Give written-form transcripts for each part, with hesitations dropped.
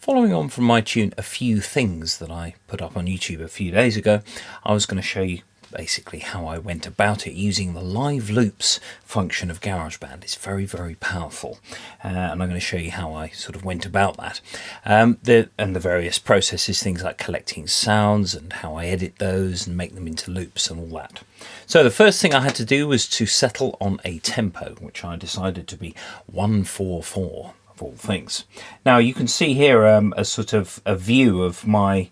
Following on from my tune A Few Things that I put up on YouTube a few days ago, I was going to show you basically how I went about it using the live loops function of GarageBand. It's very, very powerful, and I'm going to show you how I sort of went about that. The various processes, things like collecting sounds and how I edit those and make them into loops and all that. So the first thing I had to do was to settle on a tempo, which I decided to be 1/4/4. All things. Now you can see here a sort of a view of my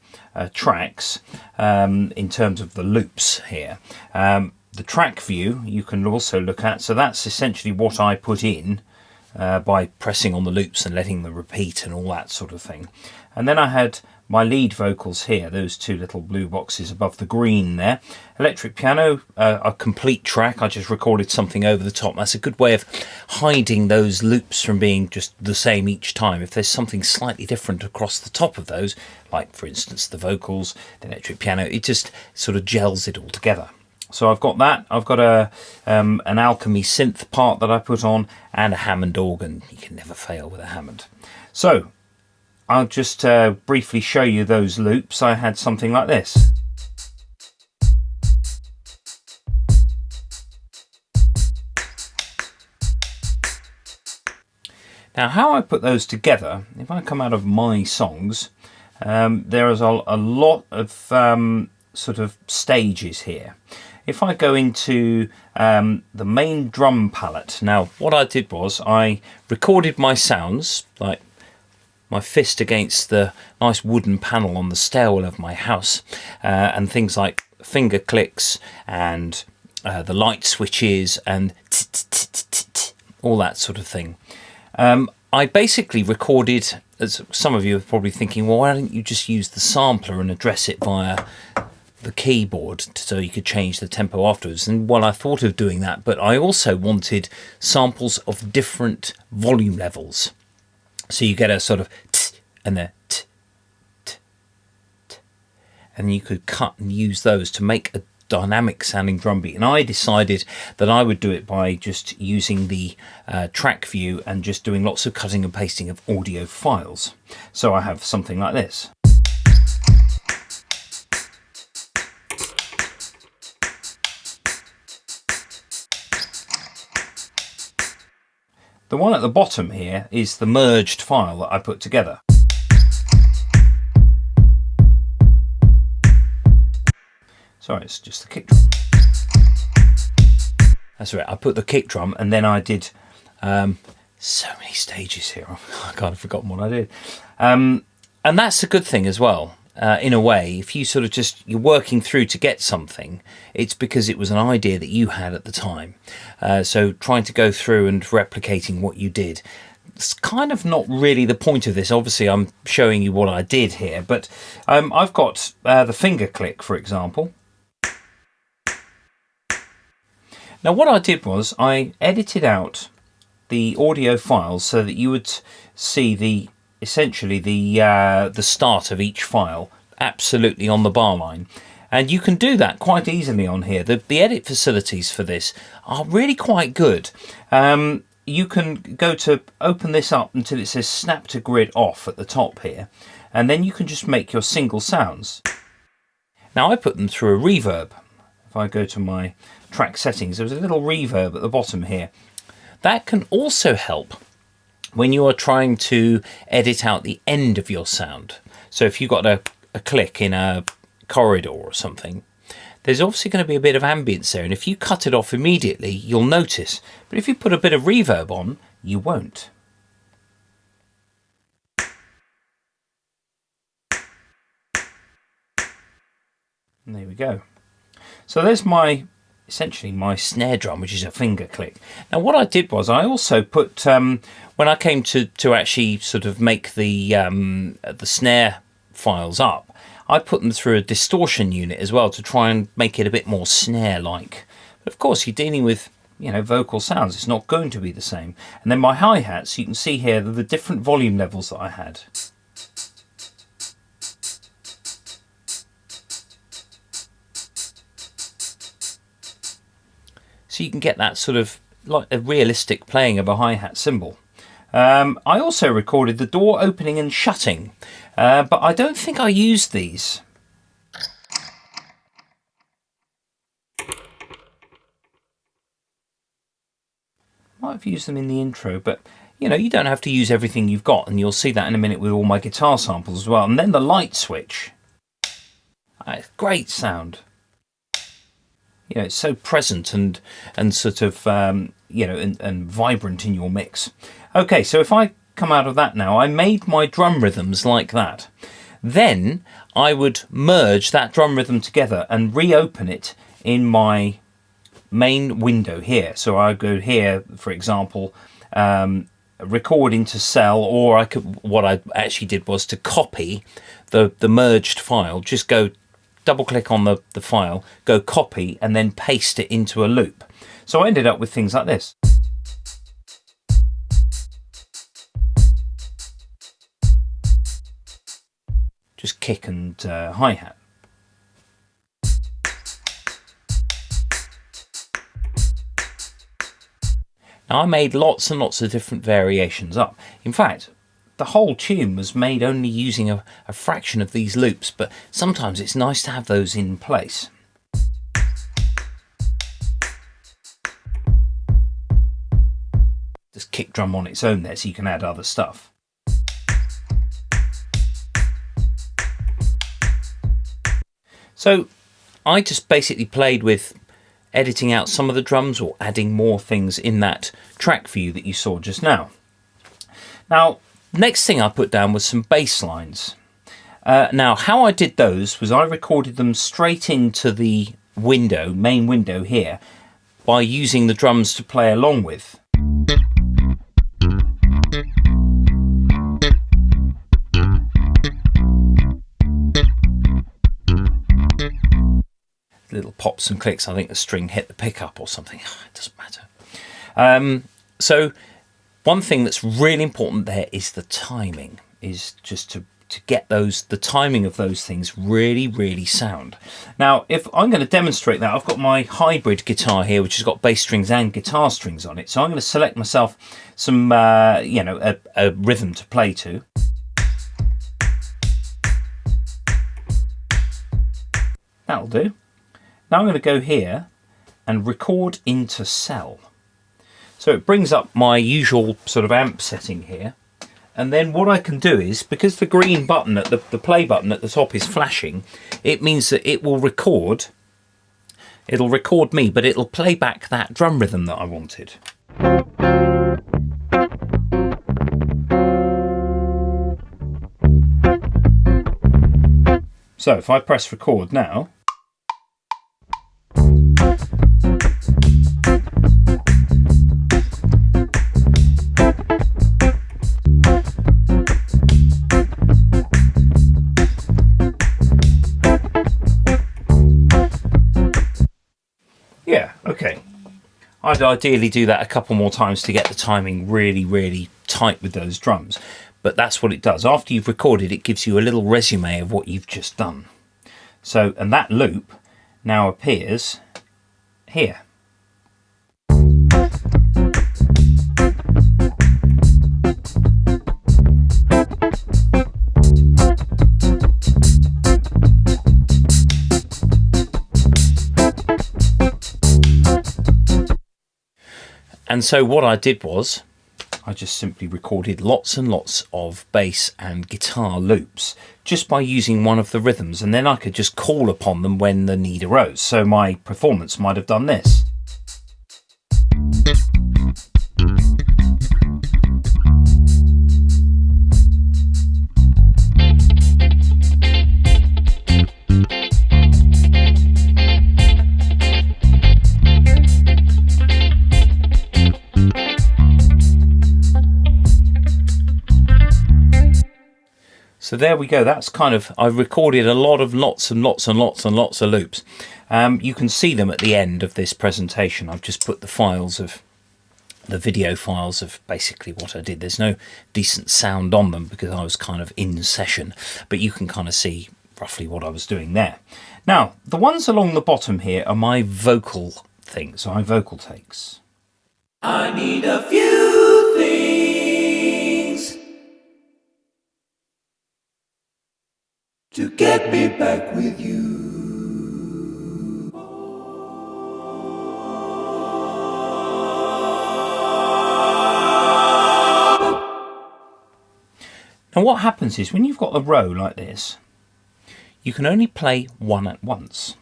tracks in terms of the loops here. The track view you can also look at, so that's essentially what I put in by pressing on the loops and letting them repeat and all that sort of thing. And then I had my lead vocals here, those two little blue boxes above the green there. Electric piano, a complete track. I just recorded something over the top. That's a good way of hiding those loops from being just the same each time. If there's something slightly different across the top of those, like for instance the vocals, the electric piano, it just sort of gels it all together. So I've got that. I've got an Alchemy synth part that I put on and a Hammond organ. You can never fail with a Hammond. So I'll just briefly show you those loops. I had something like this. Now how I put those together, if I come out of my songs, there is a lot of sort of stages here. If I go into the main drum palette, now what I did was I recorded my sounds, like my fist against the nice wooden panel on the stairwell of my house, and things like finger clicks and the light switches and all that sort of thing. I basically recorded, as some of you are probably thinking, well, why don't you just use the sampler and address it via the keyboard so you could change the tempo afterwards? And well, I thought of doing that, but I also wanted samples of different volume levels. So you get a sort of t and a t, t, t, and you could cut and use those to make a dynamic sounding drum beat. And I decided that I would do it by just using the track view and just doing lots of cutting and pasting of audio files. So I have something like this. The one at the bottom here is the merged file that I put together. Sorry, it's just the kick drum. That's right, I put the kick drum and then I did so many stages here. I kind of forgotten what I did. And that's a good thing as well. In a way, if you sort of you're working through to get something, it's because it was an idea that you had at the time. So trying to go through and replicating what you did, it's kind of not really the point of this. Obviously, I'm showing you what I did here, but I've got the finger click, for example. Now, what I did was I edited out the audio files so that you would see essentially the start of each file absolutely on the bar line, and you can do that quite easily on here. The edit facilities for this are really quite good. You can go to open this up until it says snap to grid off at the top here, and then you can just make your single sounds. Now I put them through a reverb. If I go to my track settings, there's a little reverb at the bottom here. That can also help when you are trying to edit out the end of your sound. So if you've got a click in a corridor or something, there's obviously going to be a bit of ambience there, and if you cut it off immediately, you'll notice. But if you put a bit of reverb on, you won't. And there we go. So there's essentially my snare drum, which is a finger click. Now what I did was I also put, when I came to actually sort of make the snare files up, I put them through a distortion unit as well to try and make it a bit more snare-like. But of course, you're dealing with, you know, vocal sounds. It's not going to be the same. And then my hi-hats, you can see here the different volume levels that I had. So you can get that sort of like a realistic playing of a hi-hat cymbal. I also recorded the door opening and shutting, but I don't think I used these. Might have used them in the intro, but you know, you don't have to use everything you've got, and you'll see that in a minute with all my guitar samples as well. And then the light switch. Great sound. You know, it's so present and sort of you know, and vibrant in your mix. Okay, so if I come out of that now, I made my drum rhythms like that. Then I would merge that drum rhythm together and reopen it in my main window here. So I go here, for example, record into cell, or I could, what I actually did was to copy the merged file. Just go double click on the file, go copy, and then paste it into a loop. So I ended up with things like this. Just kick and hi-hat. Now I made lots and lots of different variations up. In fact, the whole tune was made only using a fraction of these loops, but sometimes it's nice to have those in place. Just kick drum on its own there, so you can add other stuff. So I just basically played with editing out some of the drums or adding more things in that track view that you saw just now. Now, next thing I put down was some bass lines. Now, how I did those was I recorded them straight into the window, main window here, by using the drums to play along with. Little pops and clicks. I think the string hit the pickup or something. It doesn't matter. So one thing that's really important there is the timing, is just to get the timing of those things really sound. Now, if I'm going to demonstrate that, I've got my hybrid guitar here, which has got bass strings and guitar strings on it. So I'm going to select myself some, you know, a rhythm to play to. That'll do. Now I'm going to go here and record into cell. So it brings up my usual sort of amp setting here. And then what I can do is, because the green button at the play button at the top is flashing, it means that it will record. It'll record me, but it'll play back that drum rhythm that I wanted. So if I press record now, yeah, okay. I'd ideally do that a couple more times to get the timing really tight with those drums. But that's what it does. After you've recorded, it gives you a little resume of what you've just done. So, and that loop now appears here. And so what I did was, I just simply recorded lots and lots of bass and guitar loops just by using one of the rhythms, and then I could just call upon them when the need arose. So my performance might have done this. So there we go. That's kind of, I've recorded a lot of lots and lots of loops. You can see them at the end of this presentation. I've just put the files of the video files of basically what I did. There's no decent sound on them because I was kind of in session, but you can kind of see roughly what I was doing there. Now, the ones along the bottom here are my vocal things, so my vocal takes. I need a few things. to get me back with you. Now what happens is when you've got a row like this, you can only play one at once.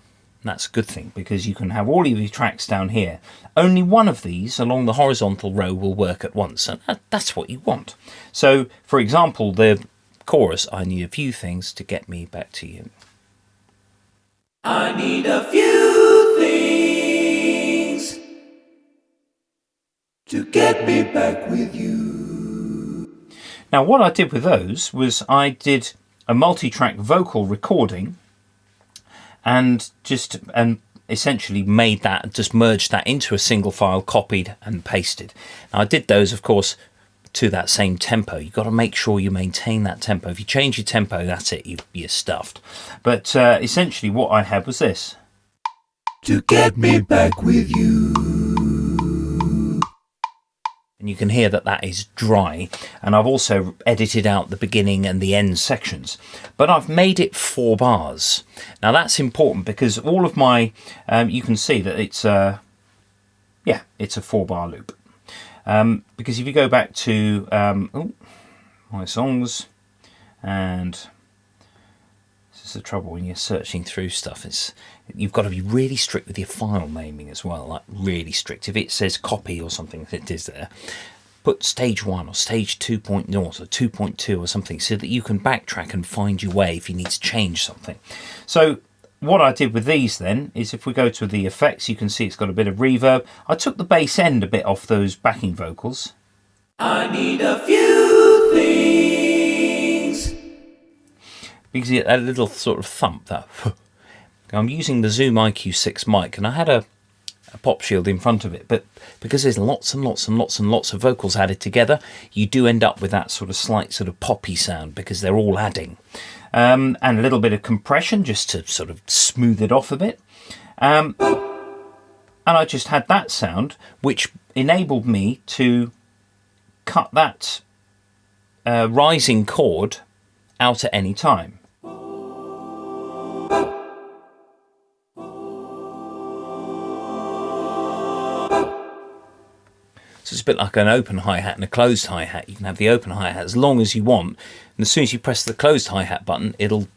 And that's a good thing because you can have all of your tracks down here. Only one of these along the horizontal row will work at once, and that's what you want. So, for example, the chorus, I need a few things to get me back to you. I need a few things to get me back with you. Now what I did with those was I did a multi-track vocal recording and essentially made that, just merged that into a single file, copied and pasted. Now I did those, of course, to that same tempo. You've got to make sure you maintain that tempo. If you change your tempo, that's it, you're stuffed. But essentially what I had was this. To get me back with you. And you can hear that that is dry, and I've also edited out the beginning and the end sections, but I've made it 4 bars. Now that's important because all of my you can see that it's it's a 4-bar loop, because if you go back to my songs, and this is the trouble when you're searching through stuff, you've got to be really strict with your file naming as well, like really strict. If it says copy or something, it is there, put stage 1 or stage 2.0 or 2.2 or something so that you can backtrack and find your way if you need to change something. So what I did with these then is, if we go to the effects, you can see it's got a bit of reverb. I took the bass end a bit off those backing vocals. I need a few things. Because you get that little sort of thump, that I'm using the Zoom IQ6 mic, and I had a pop shield in front of it, but because there's lots and lots and lots and lots of vocals added together, you do end up with that sort of slight sort of poppy sound because they're all adding. And a little bit of compression just to sort of smooth it off a bit. And I just had that sound, which enabled me to cut that rising chord out at any time. So it's a bit like an open hi-hat and a closed hi-hat. You can have the open hi-hat as long as you want, and as soon as you press the closed hi-hat button, it'll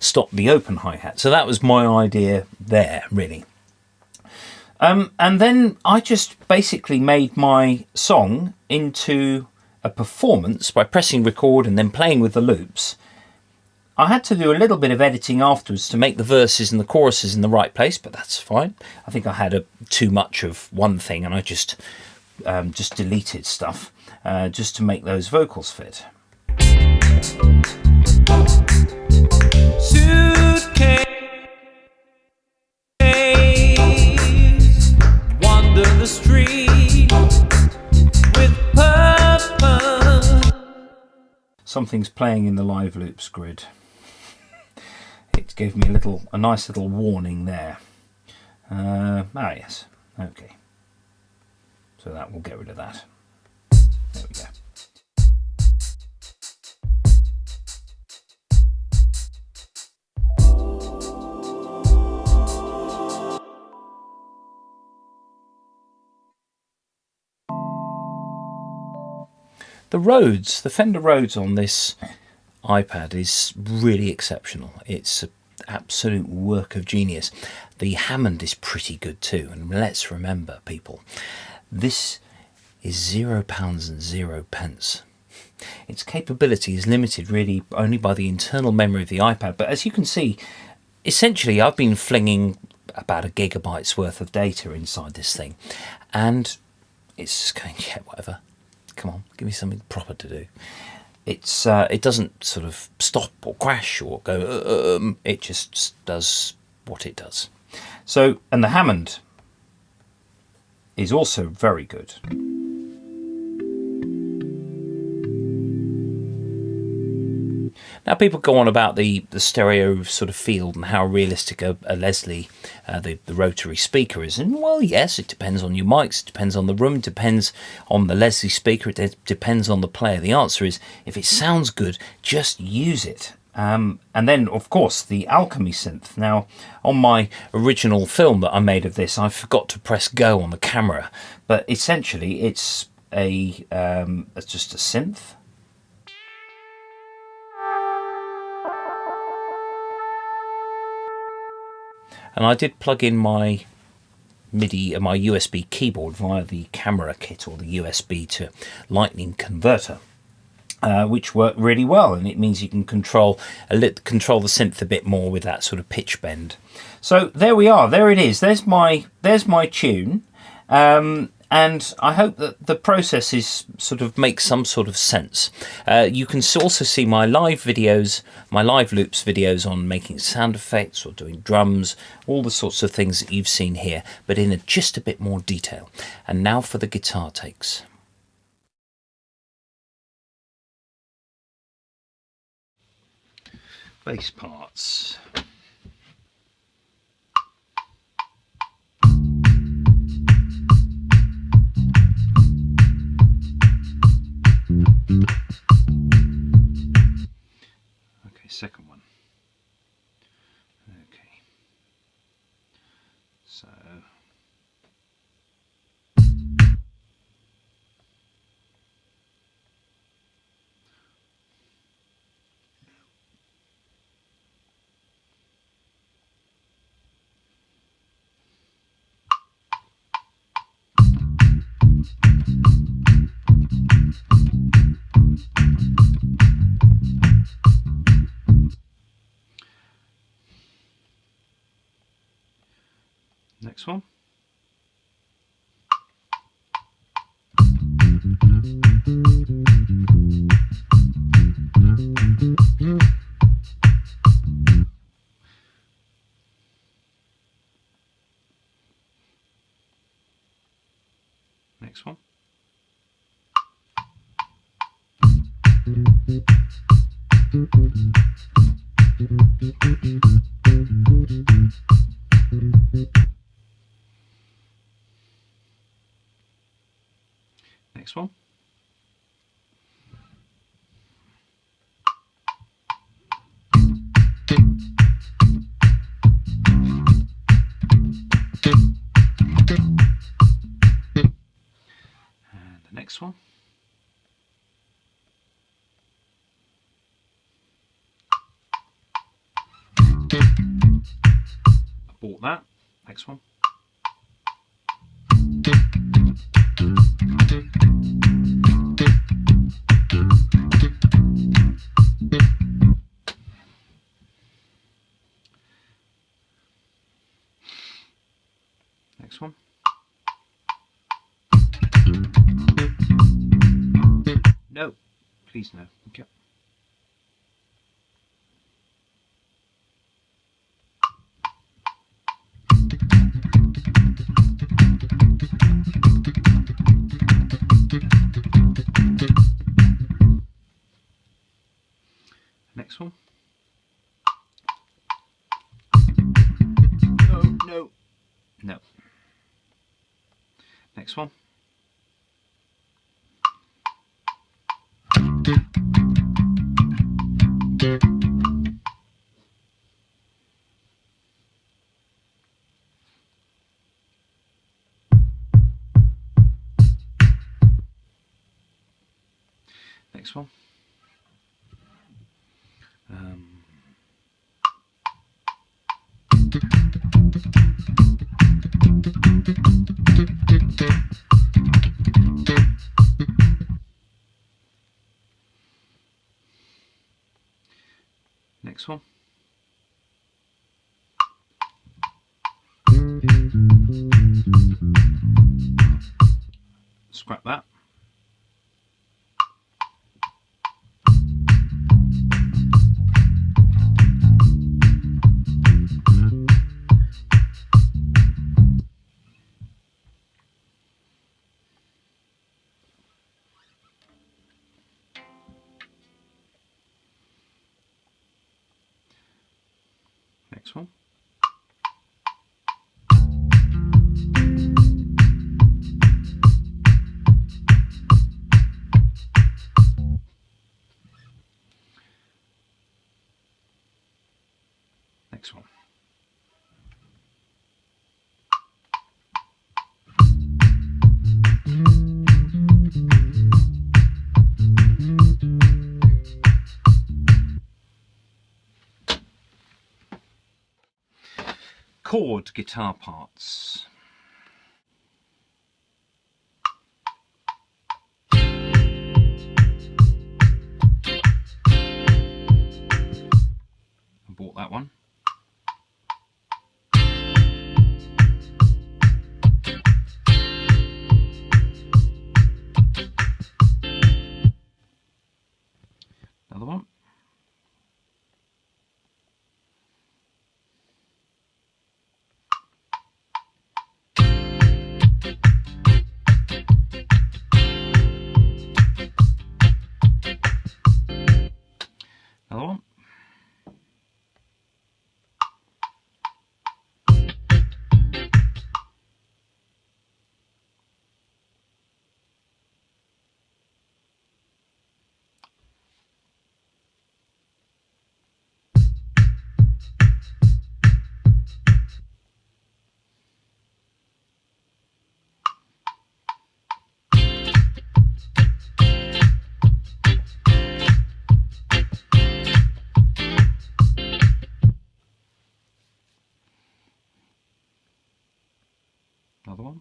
stop the open hi-hat. So that was my idea there, really. And then I just basically made my song into a performance by pressing record and then playing with the loops. I had to do a little bit of editing afterwards to make the verses and the choruses in the right place, but that's fine. I think I had too much of one thing, and I just deleted stuff just to make those vocals fit. Suitcase, wander the street with purpose. Something's playing in the live loops grid. It gave me a nice little warning there. Yes, okay. So that will get rid of that. There we go. The Rhodes, the Fender Rhodes on this iPad is really exceptional. It's an absolute work of genius. The Hammond is pretty good too, and let's remember, people, this is £0 and 0 pence. Its capability is limited really only by the internal memory of the iPad, but as you can see, essentially I've been flinging about 1 gigabyte's worth of data inside this thing, and it's just going, yeah, whatever. Come on, give me something proper to do. It doesn't sort of stop or crash or go, it just does what it does. So, and the Hammond is also very good. Now people go on about the stereo sort of field and how realistic a Leslie, the rotary speaker is. And well, yes, it depends on your mics, it depends on the room, it depends on the Leslie speaker, it depends on the player. The answer is, if it sounds good, just use it. And then, of course, the Alchemy synth. Now, on my original film that I made of this, I forgot to press go on the camera, but essentially it's it's just a synth. And I did plug in my MIDI and my USB keyboard via the camera kit or the USB to Lightning converter. Which worked really well, and it means you can control the synth a bit more with that sort of pitch bend. So there we are. There it is. There's my tune, and I hope that the process is makes some sort of sense. You can also see my live videos, my live loops videos on making sound effects or doing drums, all the sorts of things that you've seen here, but in just a bit more detail. And now for the guitar takes. Bass parts. Okay, second one. Okay. So next one. Next one. Next one. And the next one. I bought that. Next one. Next one. No, please no. Okay. Next one. No, no, no. Next one. Next one. Next one. Scrap that. Next one. Next one. Chord guitar parts. I bought that one. Another one. Another one.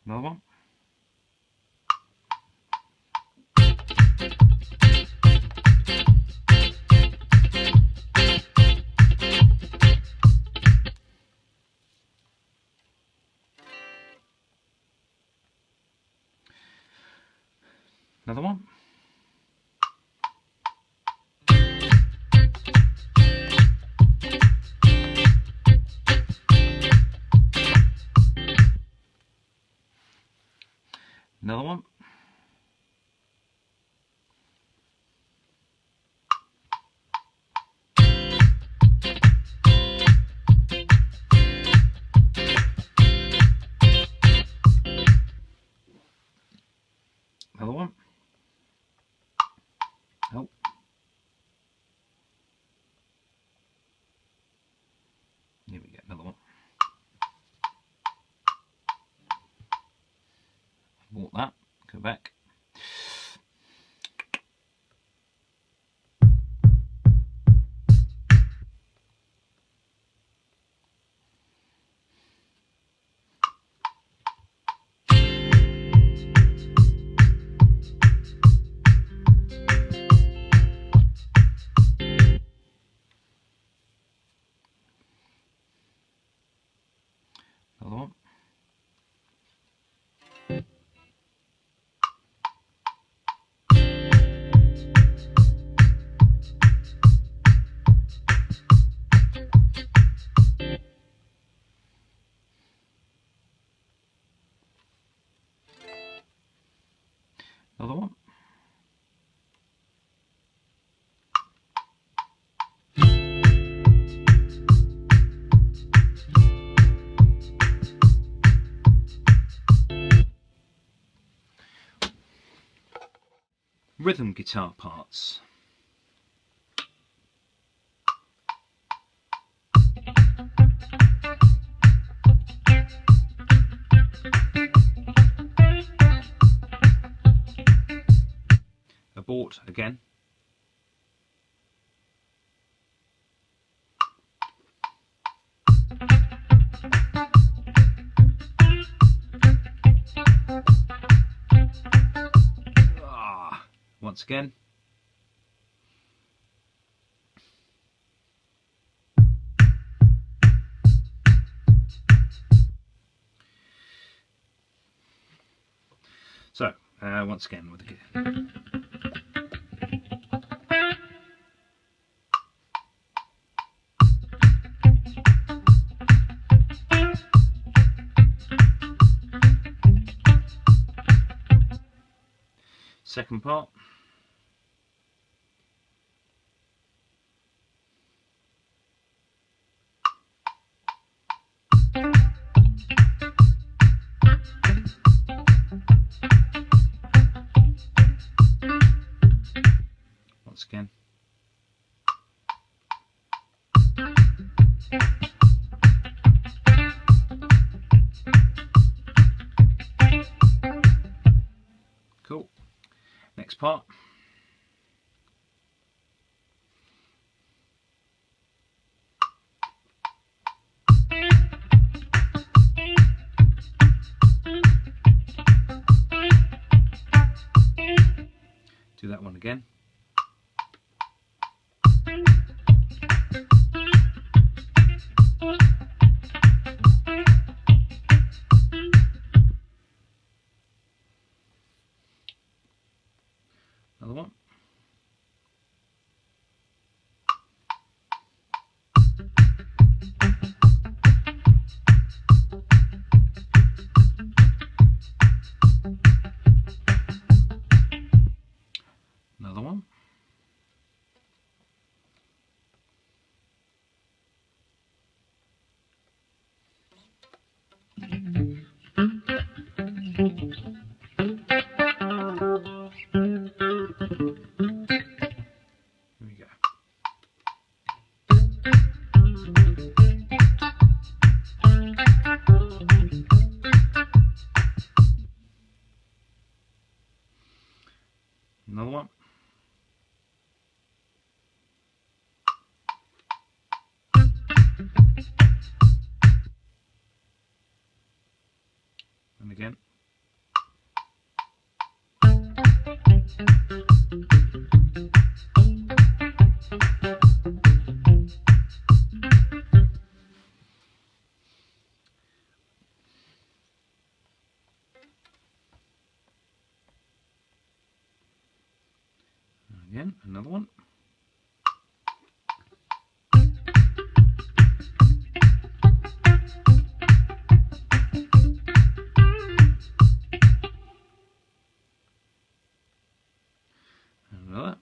Another one. Another one. Another one. Another one. Another one. Oh. Here we go, another one. Bought that. Go back. Another one. Another one. Rhythm guitar parts. Abort again. Once again. So, once again with the guitar. Second part. once again. Cool. Next part. Do that one again. Another one. Another one. Here we go. Another one. And again. Again, another one. Another.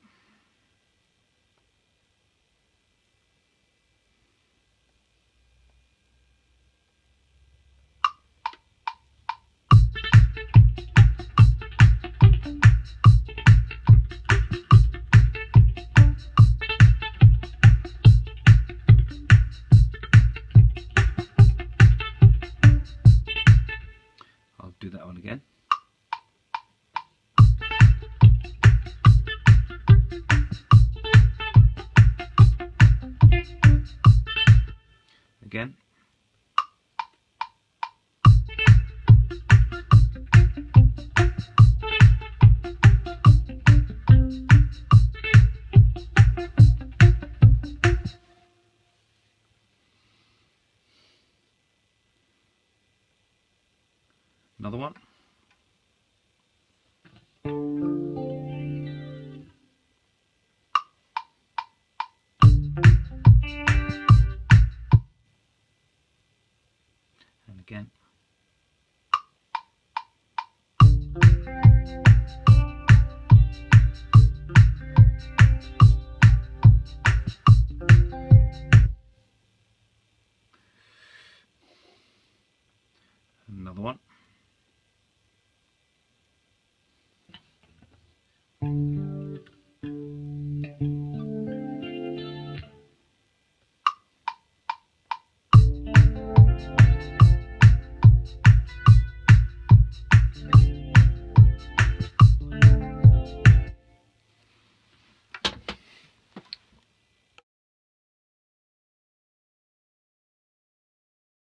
I'll do that one again. Again. Another one. And again.